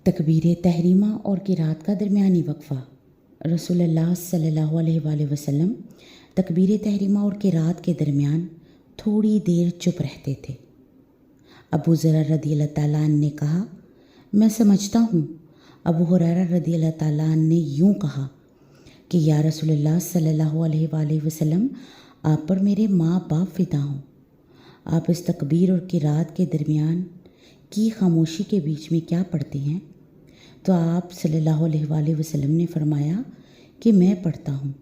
تکبیر تحریمہ اور قرات کا درمیانی وقفہ۔ رسول اللہ صلی اللہ علیہ وآلہ وسلم تکبیر تحریمہ اور قرات کے درمیان تھوڑی دیر چپ رہتے تھے۔ ابو ذر رضی اللہ تعالیٰ عنہ نے کہا، میں سمجھتا ہوں ابو ہریرہ رضی اللہ تعالیٰ عنہ نے یوں کہا کہ یا رسول اللہ صلی اللہ علیہ وآلہ وسلم، آپ پر میرے ماں باپ فدا ہوں، آپ اس تکبیر اور قرات کے درمیان کی خاموشی کے بیچ میں کیا پڑھتے ہیں؟ تو آپ صلی اللہ علیہ وآلہ وسلم نے فرمایا کہ میں پڑھتا ہوں،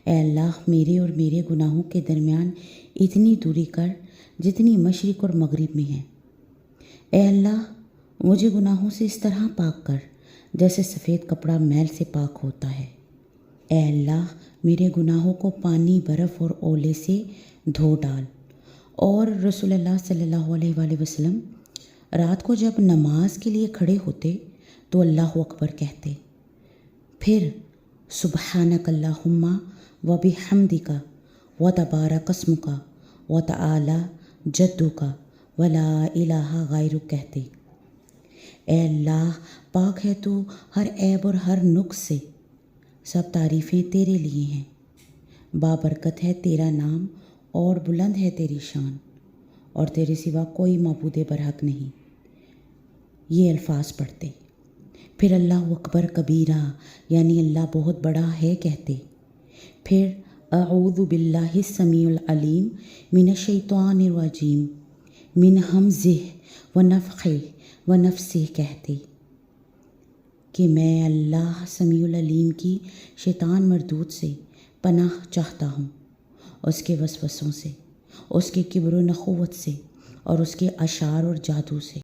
اے اللہ میرے اور میرے گناہوں کے درمیان اتنی دوری کر جتنی مشرق اور مغرب میں ہے۔ اے اللہ مجھے گناہوں سے اس طرح پاک کر جیسے سفید کپڑا میل سے پاک ہوتا ہے۔ اے اللہ میرے گناہوں کو پانی، برف اور اولے سے دھو ڈال۔ اور رسول اللہ صلی اللہ علیہ وآلہ وسلم رات کو جب نماز کے لیے کھڑے ہوتے تو اللہ اکبر کہتے، پھر سبحانک اللہم و بحمدک و تبارک اسمک و تعالی جدک و لا الہ غیرک کہتے، اے اللہ پاک ہے تو ہر عیب اور ہر نقص سے، سب تعریفیں تیرے لیے ہیں، بابرکت ہے تیرا نام اور بلند ہے تیری شان، اور تیرے سوا کوئی معبود برحق نہیں۔ یہ الفاظ پڑھتے، پھر اللہ اکبر کبیرہ یعنی اللہ بہت بڑا ہے کہتے، پھر اعوذ باللہ السمیع العلیم من الشیطان الرجیم من ہمزہ ونفخہ ونفثہ کہتے کہ میں اللہ سمیع العلیم کی شیطان مردود سے پناہ چاہتا ہوں، اس کے وسوسوں سے، اس کے کبر و نخوت سے اور اس کے اشعار اور جادو سے۔